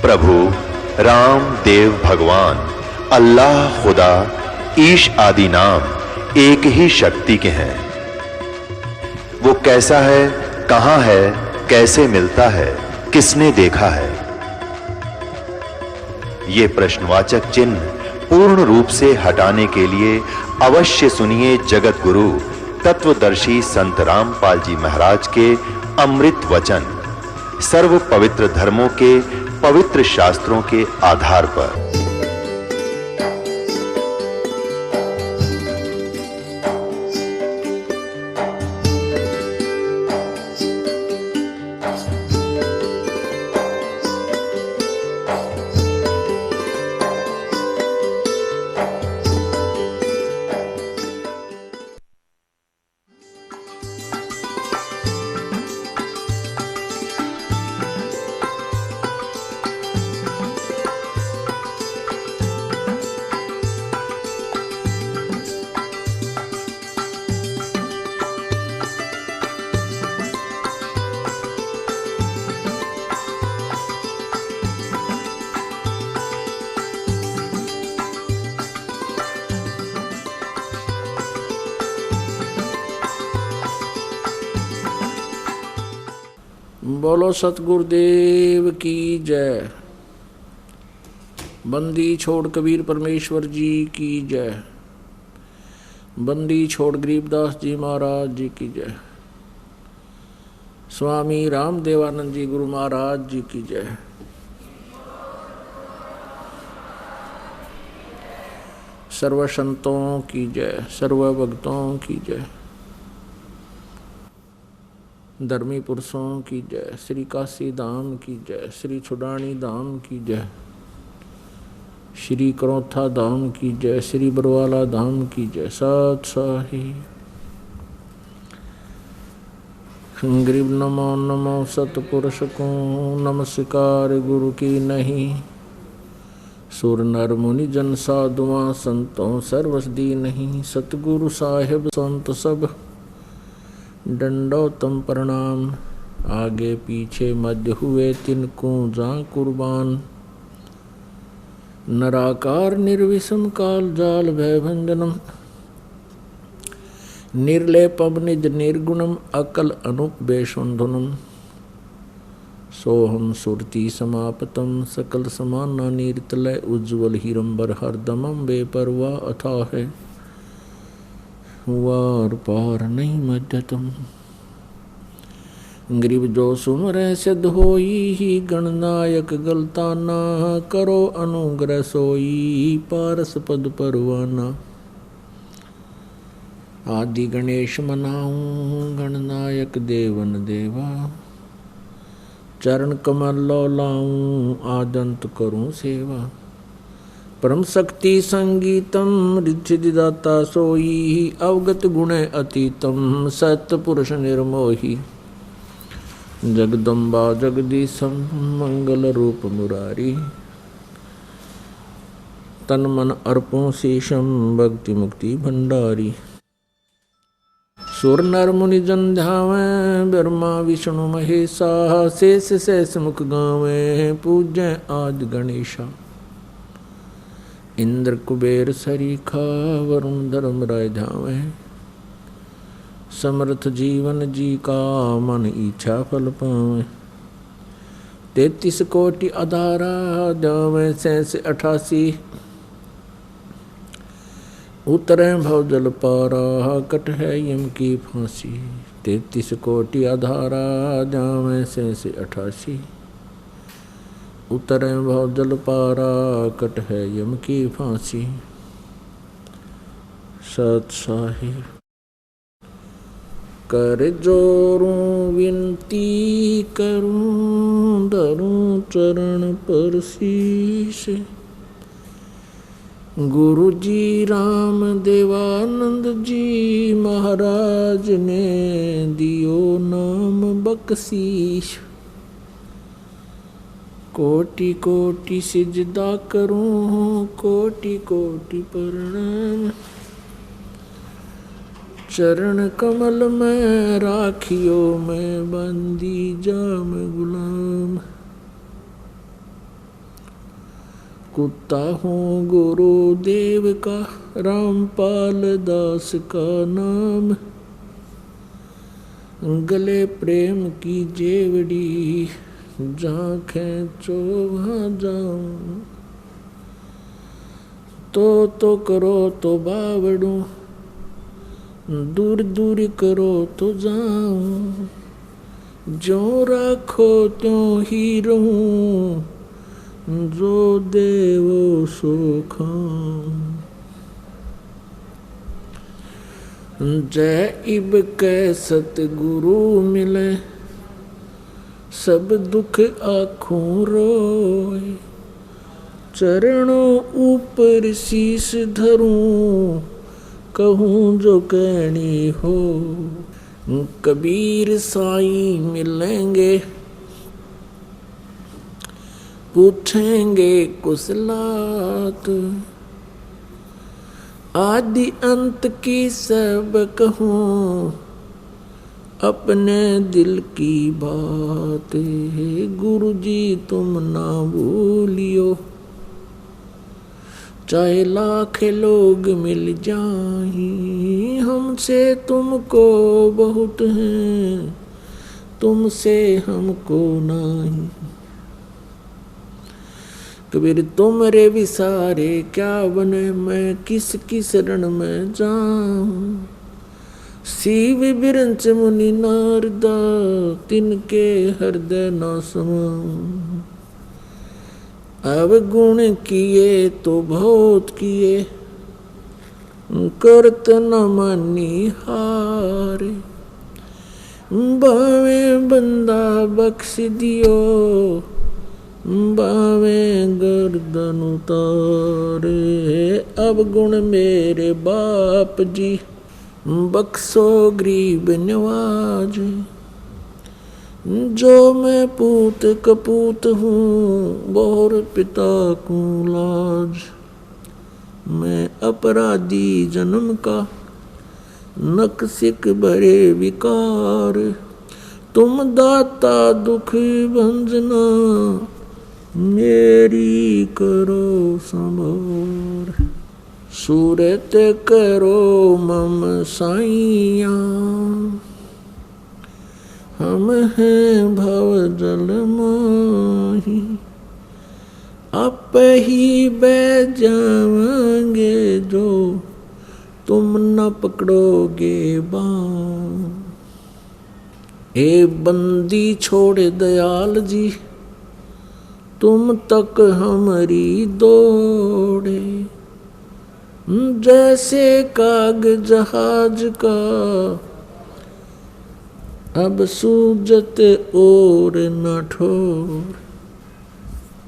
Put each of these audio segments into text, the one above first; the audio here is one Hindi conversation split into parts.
प्रभु राम देव भगवान अल्लाह खुदा ईश आदि नाम एक ही शक्ति के हैं। वो कैसा है, कहां है, कैसे मिलता है, किसने देखा है? ये प्रश्नवाचक चिन्ह पूर्ण रूप से हटाने के लिए अवश्य सुनिए जगत गुरु तत्वदर्शी संत रामपाल जी महाराज के अमृत वचन, सर्व पवित्र धर्मों के पवित्र शास्त्रों के आधार पर। बोलो सतगुरुदेव की जय। बंदी छोड़ कबीर परमेश्वर जी की जय। बंदी छोड़ गरीबदास जी महाराज जी की जय। स्वामी रामदेवानंद जी गुरु महाराज जी की जय। सर्व संतों की जय, सर्व भक्तों की जय, धर्मी पुरुषों की जय, श्री काशी धाम की जय, श्री छुडानी धाम की जय, श्री करौथा धाम की जय, श्री बरवाला धाम की जय। सत साहिब गरीब नमो नमो सतपुरुष को नमस्कार गुरु की नहीं। सुर नर मुनि जन साधुआं संतों सर्वसदी नहीं। सतगुरु साहिब संत सब दंडोतम प्रणाम। आगे पीछे मध्य हुए तिनको जा कुर्बान। नराकार निर्विषम काल जाल भयभंजनम। निर्लेपम निज निर्गुणम अकल अनुपवेशुंधुनम। सोहम सुरति समापतम सकल समाना नीरतलय उज्ज्वल हिरंबर हरदमम बेपरवाह अथाह है। वार पार नहीं मध्यतम। गरीब जो सुमरै सिद्ध होई ही गणनायक गलताना। करो अनुग्रह सोई पारस पद परवाना। आदि गणेश मनाऊं गणनायक देवन देवा। चरण कमल लो लाऊं आदंत करूं सेवा। परम शक्ति संगीतम रिद्धिदाता सोई। अवगत गुण अतीतम सत्य पुरुष निर्मोही। जगदम्बा जगदीशम मंगल रूप मुरारी। तन मन अर्पों शीशम भक्ति मुक्ति भंडारी। सुर नर मुनि जन ध्यावें ब्रह्मा विष्णु महेशा। शेष शेष मुख गावें पूज्य आदि गणेशा। इंद्र कुबेर सरीखा वरुण धर्म राय ध्यावे। समर्थ जीवन जी का मन इच्छा फल पावे। 33 कोटि अधारा ध्यावे 88। उतरे भव जल पारा कट है यम की फांसी। 33 कोटि अधारा ध्यावे 88। उतरे भव जल पारा कट है यम की फांसी। सत साहिब कर जोरूं विनती करूं। धरूं चरण पर शीश। गुरु जी राम देवानंद जी महाराज ने दियो नाम बख्शीश। कोटि कोटि सिजदा करूं कोटि कोटि प्रणाम। चरण कमल में राखियो मैं बंदी जाम गुलाम। कुत्ता हूँ गुरुदेव का, रामपाल दास का नाम। गले प्रेम की जेवड़ी, जहाँ खेचो वहाँ जाऊं। तो करो तो बावड़ू, दूर दूर करो तो जाऊं। जो राखो त्यों ही रहूं, जो देवो सो खाऊं। जय इब कै सतगुरु मिले, सब दुख आँखों रोए। चरणों ऊपर शीश धरूं, कहूँ जो कहनी हो। कबीर साईं मिलेंगे, पूछेंगे कुशलात। आदि अंत की सब कहूँ, अपने दिल की बात है। गुरु जी तुम ना भूलियो, चाहे लाख लोग मिल जाएं। हमसे तुमको बहुत है, तुमसे हमको नहीं। कबीर तुमरे विसारे क्या बने, मैं किस किस रण में जाऊं। शिव बिरंच मुनि नारदा, तिनके हृदय न समाऊं। अब गुण किए तो बहुत किए, करत न मानी हारे। बावे बंदा बख्श दियो, बावे गर्दन उतारे। अब गुण मेरे बाप जी, बख्शो गरीब नवाज। जो मैं पूत कपूत हूँ, बोर पिता को लाज। मैं अपराधी जन्म का, नक्सिक भरे विकार। तुम दाता दुख भंजना, मेरी करो संभार। सूरत करो मम साइया, हम हैं भव जल माही। आप ही बह जाएंगे जो, तुम न पकड़ोगे बाँ। ए बंदी छोड़ दयाल जी, तुम तक हमारी दौड़े। जैसे काग जहाज का, अब सूजत और न ठोर।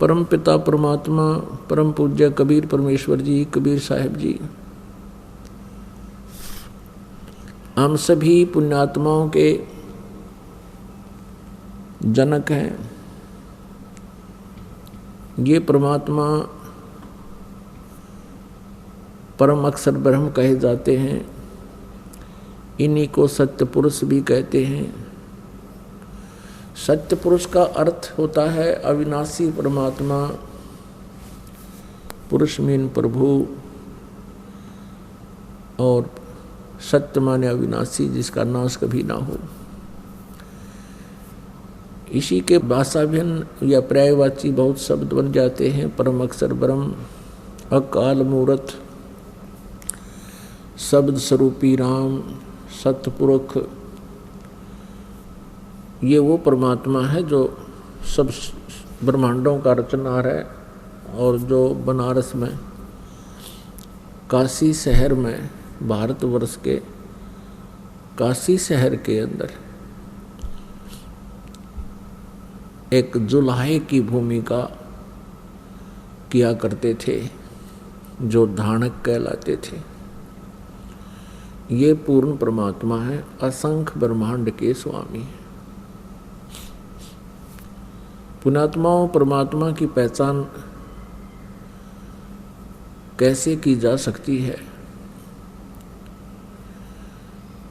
परम पिता परमात्मा परम पूज्य कबीर परमेश्वर जी, कबीर साहिब जी हम सभी पुण्यात्माओं के जनक हैं। ये परमात्मा परम अक्षर ब्रह्म कहे जाते हैं। इन्हीं को सत्य पुरुष भी कहते हैं। सत्य पुरुष का अर्थ होता है अविनाशी परमात्मा, पुरुष मीन प्रभु, और सत्य माने अविनाशी, जिसका नाश कभी ना हो। इसी के भाषाभिन्न या पर्यायवाची बहुत शब्द बन जाते हैं। परम अक्षर ब्रह्म, अकाल मूर्त, शब्द स्वरूपी राम, सतपुरुष। ये वो परमात्मा है जो सब ब्रह्मांडों का रचनहार है, और जो बनारस में, काशी शहर में, भारतवर्ष के काशी शहर के अंदर एक जुलाहे की भूमिका किया करते थे, जो धानक कहलाते थे। ये पूर्ण परमात्मा है, असंख्य ब्रह्मांड के स्वामी। पुण्यात्माओं, परमात्मा की पहचान कैसे की जा सकती है?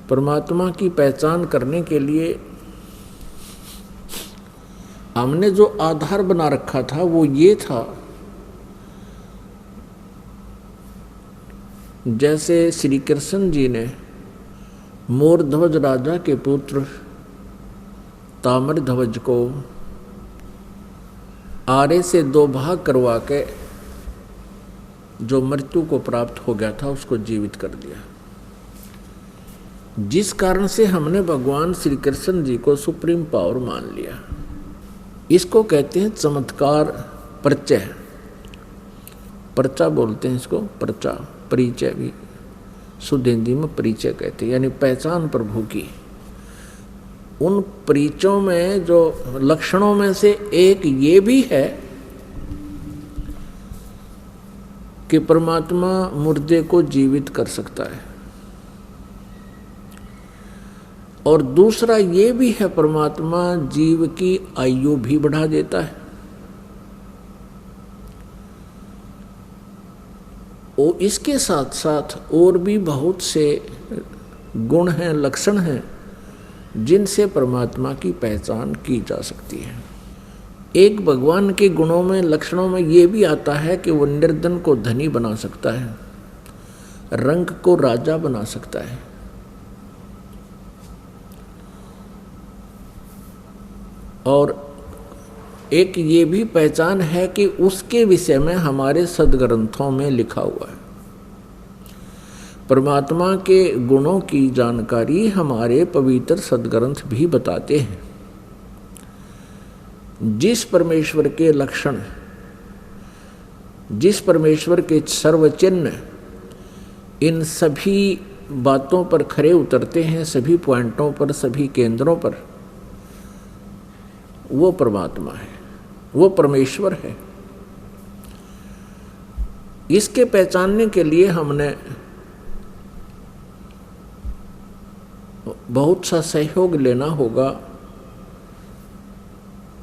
परमात्मा की पहचान करने के लिए हमने जो आधार बना रखा था वो ये था जैसे श्री कृष्ण जी ने मोरध्वज राजा के पुत्र ताम्रध्वज को आरे से 2 भाग करवा के जो मृत्यु को प्राप्त हो गया था उसको जीवित कर दिया, जिस कारण से हमने भगवान श्री कृष्ण जी को सुप्रीम पावर मान लिया। इसको कहते हैं चमत्कार परिचय, पर्चा बोलते हैं इसको, पर्चा परिचय भी शुद्ध हिंदी में परिचय कहते हैं, यानी पहचान प्रभु की। उन परिचयों में जो लक्षणों में से एक ये भी है कि परमात्मा मुर्दे को जीवित कर सकता है, और दूसरा ये भी है परमात्मा जीव की आयु भी बढ़ा देता है। और इसके साथ साथ और भी बहुत से गुण हैं, लक्षण हैं जिनसे परमात्मा की पहचान की जा सकती है। एक भगवान के गुणों में, लक्षणों में ये भी आता है कि वो निर्धन को धनी बना सकता है, रंक को राजा बना सकता है, और एक ये भी पहचान है कि उसके विषय में हमारे सदग्रंथों में लिखा हुआ है। परमात्मा के गुणों की जानकारी हमारे पवित्र सदग्रंथ भी बताते हैं। जिस परमेश्वर के लक्षण, जिस परमेश्वर के सर्वचिन्ह इन सभी बातों पर खरे उतरते हैं, सभी पॉइंटों पर, सभी केंद्रों पर, वो परमात्मा है, वो परमेश्वर है। इसके पहचानने के लिए हमने बहुत सा सहयोग लेना होगा।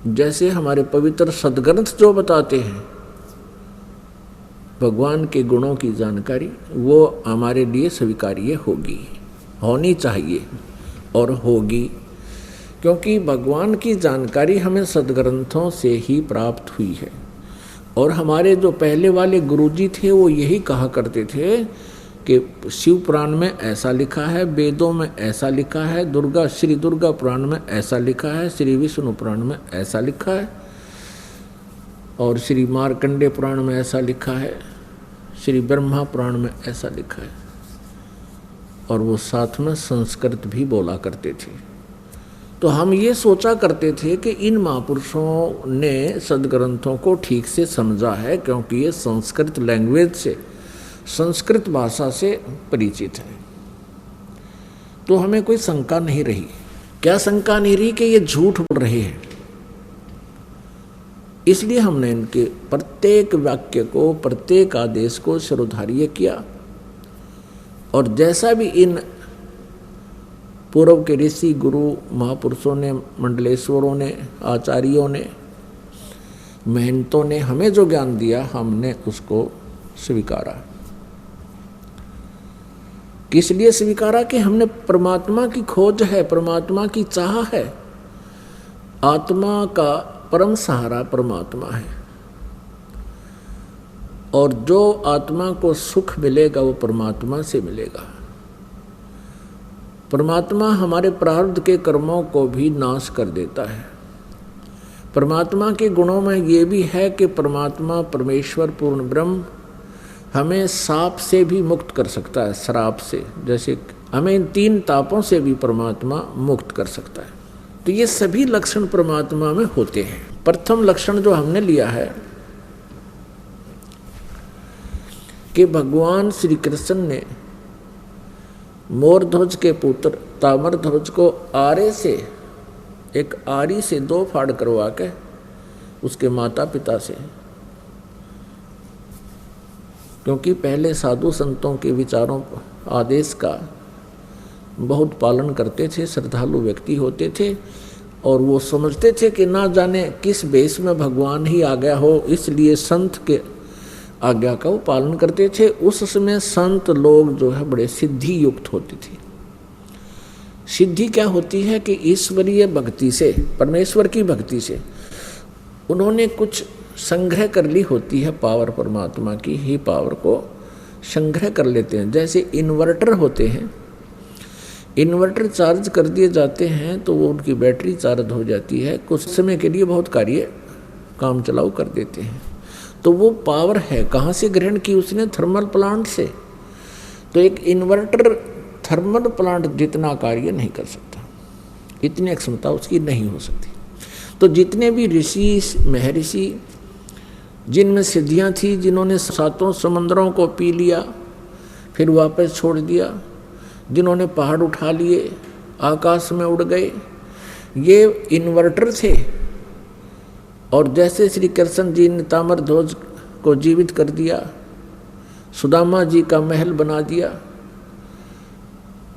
जैसे हमारे पवित्र सदग्रंथ जो बताते हैं भगवान के गुणों की जानकारी, वो हमारे लिए स्वीकार्य होगी, होनी चाहिए और होगी, क्योंकि भगवान की जानकारी हमें सदग्रंथों से ही प्राप्त हुई है। और हमारे जो पहले वाले गुरुजी थे वो यही कहा करते थे कि शिव पुराण में ऐसा लिखा है, वेदों में ऐसा लिखा है, श्री दुर्गा पुराण में ऐसा लिखा है, श्री विष्णु पुराण में ऐसा लिखा है, और श्री मार्कंडे पुराण में ऐसा लिखा है, श्री ब्रह्मा पुराण में ऐसा लिखा है, और वो साथ में संस्कृत भी बोला करते थे। तो हम ये सोचा करते थे कि इन महापुरुषों ने सदग्रंथों को ठीक से समझा है, क्योंकि ये संस्कृत लैंग्वेज से, संस्कृत भाषा से परिचित है। तो हमें कोई शंका नहीं रही। क्या शंका नहीं रही कि ये झूठ बोल रहे हैं। इसलिए हमने इनके प्रत्येक वाक्य को, प्रत्येक आदेश को शिरोधार्य किया, और जैसा भी इन पूर्व के ऋषि गुरु महापुरुषों ने, मंडलेश्वरों ने, आचार्यों ने, महंतों ने हमें जो ज्ञान दिया, हमने उसको स्वीकारा। किस लिए स्वीकारा? कि हमने परमात्मा की खोज है, परमात्मा की चाह है, आत्मा का परम सहारा परमात्मा है, और जो आत्मा को सुख मिलेगा वो परमात्मा से मिलेगा। परमात्मा हमारे प्रारब्ध के कर्मों को भी नाश कर देता है। परमात्मा के गुणों में ये भी है कि परमात्मा, परमेश्वर, पूर्ण ब्रह्म हमें साप से भी मुक्त कर सकता है, श्राप से। जैसे हमें इन 3 तापों से भी परमात्मा मुक्त कर सकता है। तो ये सभी लक्षण परमात्मा में होते हैं। प्रथम लक्षण जो हमने लिया है कि भगवान श्री कृष्ण ने मोरध्वज के पुत्र ताम्रध्वज को आरे से, एक आरी से 2 फाड़ करवा के उसके माता पिता से, क्योंकि पहले साधु संतों के विचारों, आदेश का बहुत पालन करते थे, श्रद्धालु व्यक्ति होते थे, और वो समझते थे कि ना जाने किस वेश में भगवान ही आ गया हो, इसलिए संत के आज्ञा का वो पालन करते थे। उस समय संत लोग जो है बड़े सिद्धि युक्त होते थे। सिद्धि क्या होती है? कि ईश्वरीय भक्ति से, परमेश्वर की भक्ति से उन्होंने कुछ संग्रह कर ली होती है पावर, परमात्मा की ही पावर को संग्रह कर लेते हैं। जैसे इन्वर्टर होते हैं, इन्वर्टर चार्ज कर दिए जाते हैं तो वो उनकी बैटरी चार्ज हो जाती है, कुछ समय के लिए बहुत कार्य काम चलाऊ कर देते हैं। तो वो पावर है कहाँ से ग्रहण की उसने? थर्मल प्लांट से। तो एक इन्वर्टर थर्मल प्लांट जितना कार्य नहीं कर सकता, इतनी क्षमता उसकी नहीं हो सकती। तो जितने भी ऋषि महर्षि जिनमें सिद्धियाँ थी, जिन्होंने 7 समंदरों को पी लिया फिर वापस छोड़ दिया, जिन्होंने पहाड़ उठा लिए आकाश में उड़ गए, ये इन्वर्टर थे। और जैसे श्री कृष्ण जी ने ताम्रध्वज को जीवित कर दिया, सुदामा जी का महल बना दिया,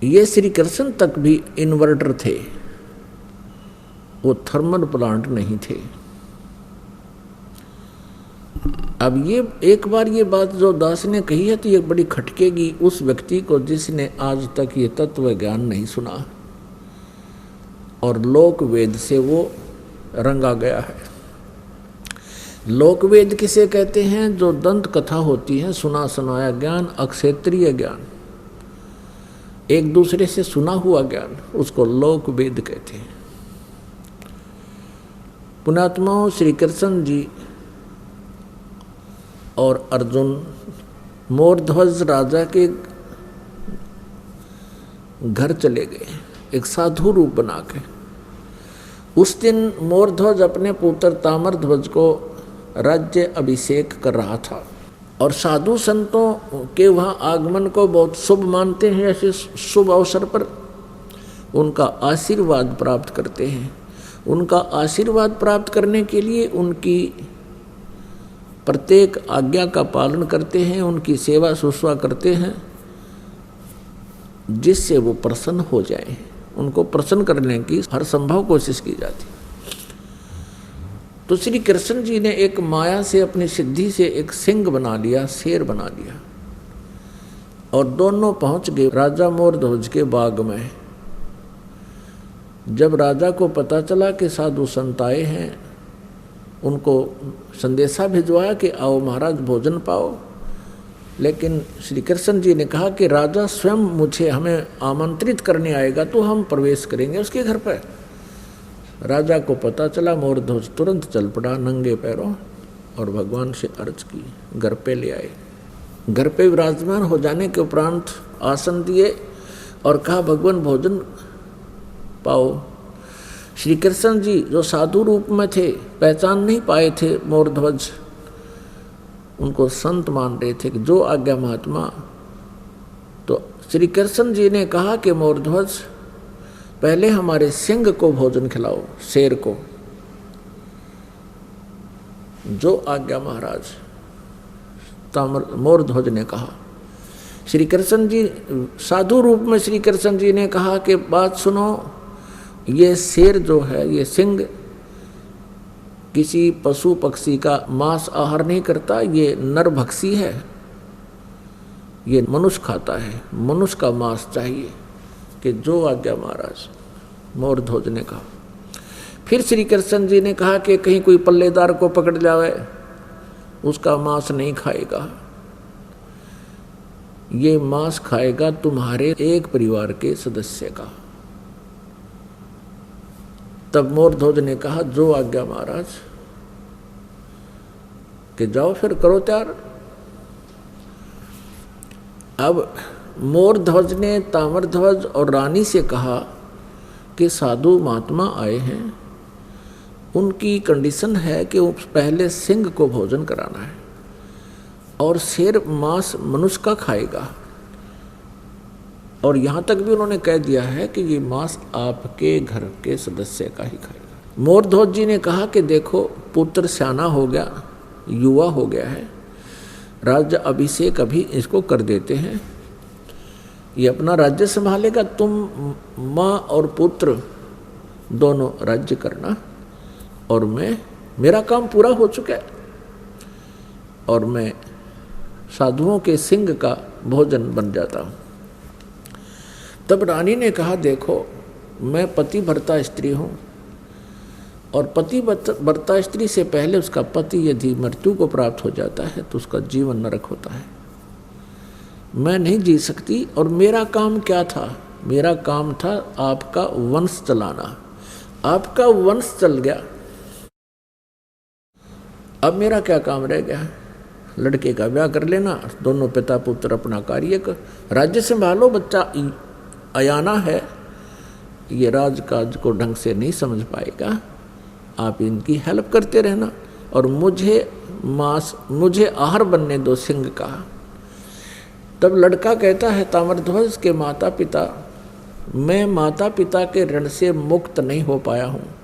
ये श्री कृष्ण तक भी इन्वर्टर थे, वो थर्मल प्लांट नहीं थे। अब ये एक बार ये बात जो दास ने कही है तो ये बड़ी खटकेगी उस व्यक्ति को जिसने आज तक ये तत्व ज्ञान नहीं सुना और लोक वेद से वो रंगा गया है। लोक वेद किसे कहते हैं? जो दंत कथा होती है, सुना सुनाया ज्ञान, अक्षेत्रीय ज्ञान, एक दूसरे से सुना हुआ ज्ञान, उसको लोक वेद कहते हैं। पुण्यात्माओं, श्री कृष्ण जी और अर्जुन मोरध्वज राजा के घर चले गए एक साधु रूप बना के। उस दिन मोरध्वज अपने पुत्र ताम्रध्वज को राज्य अभिषेक कर रहा था और साधु संतों के वहाँ आगमन को बहुत शुभ मानते हैं। ऐसे शुभ अवसर पर उनका आशीर्वाद प्राप्त करते हैं। उनका आशीर्वाद प्राप्त करने के लिए उनकी प्रत्येक आज्ञा का पालन करते हैं, उनकी सेवा शुश्रूषा करते हैं, जिससे वो प्रसन्न हो जाए। उनको प्रसन्न करने की हर संभव कोशिश की जाती। तो श्री कृष्ण जी ने एक माया से, अपनी सिद्धि से एक सिंह बना लिया, शेर बना लिया, और दोनों पहुंच गए राजा मोरध्वज के बाग में। जब राजा को पता चला कि साधु संत आए हैं, उनको संदेशा भिजवाया कि आओ महाराज भोजन पाओ। लेकिन श्री कृष्ण जी ने कहा कि राजा स्वयं हमें आमंत्रित करने आएगा तो हम प्रवेश करेंगे उसके घर पर। राजा को पता चला, मोरध्वज तुरंत चल पड़ा नंगे पैरों और भगवान से अर्ज की, घर पे ले आए। घर पे विराजमान हो जाने के उपरांत आसन दिए और कहा भगवान भोजन पाओ। श्री कृष्ण जी जो साधु रूप में थे, पहचान नहीं पाए थे मोरध्वज, उनको संत मान रहे थे कि जो आज्ञा महात्मा। तो श्री कृष्ण जी ने कहा कि मोरध्वज पहले हमारे सिंह को भोजन खिलाओ, शेर को। जो आज्ञा महाराज, मोरध्वज ने कहा। श्री कृष्ण जी साधु रूप में श्री कृष्ण जी ने कहा कि बात सुनो, ये शेर जो है, ये सिंह किसी पशु पक्षी का मांस आहार नहीं करता, ये नरभक्षी है, ये मनुष्य खाता है, मनुष्य का मांस चाहिए। कि जो आज्ञा महाराज, मोरध्वज ने कहा। फिर श्री कृष्ण जी ने कहा कि कहीं कोई पल्लेदार को पकड़ जावे, उसका मांस नहीं खाएगा, ये मांस खाएगा तुम्हारे एक परिवार के सदस्य का। तब मोरध्वज ने कहा जो आज्ञा महाराज, कि जाओ फिर करो तैयार। अब मोरध्वज ने ताम्रध्वज और रानी से कहा कि साधु महात्मा आए हैं, उनकी कंडीशन है कि वो पहले सिंह को भोजन कराना है और शेर मांस मनुष्य का खाएगा। और यहाँ तक भी उन्होंने कह दिया है कि ये मांस आपके घर के सदस्य का ही खाएगा। मोरध्वज जी ने कहा कि देखो पुत्र सियाना हो गया, युवा हो गया है, राज्य अभिषेक अभी इसको कर देते हैं, ये अपना राज्य संभालेगा, तुम माँ और पुत्र दोनों राज्य करना, और मेरा काम पूरा हो चुका है और मैं साधुओं के सिंह का भोजन बन जाता हूँ। तब रानी ने कहा देखो मैं पतिव्रता स्त्री हूँ, और पतिव्रता स्त्री से पहले उसका पति यदि मृत्यु को प्राप्त हो जाता है तो उसका जीवन नरक होता है। मैं नहीं जी सकती। और मेरा काम क्या था? मेरा काम था आपका वंश चलाना। आपका वंश चल गया, अब मेरा क्या काम रह गया? लड़के का ब्याह कर लेना, दोनों पिता पुत्र अपना कार्य कर, राज्य संभालो। बच्चा अयाना है, ये राजकाज को ढंग से नहीं समझ पाएगा, आप इनकी हेल्प करते रहना और मुझे आहार बनने दो सिंह का। तब लड़का कहता है ताम्रध्वज के माता पिता, मैं माता पिता के ऋण से मुक्त नहीं हो पाया हूँ।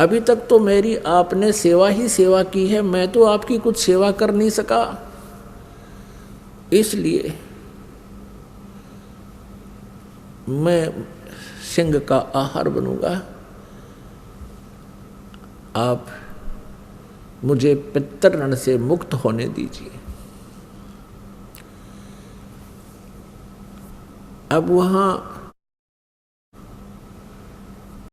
अभी तक तो मेरी आपने सेवा ही सेवा की है, मैं तो आपकी कुछ सेवा कर नहीं सका, इसलिए मैं सिंह का आहार बनूंगा। आप मुझे पितृ ऋण से मुक्त होने दीजिए। अब वहाँ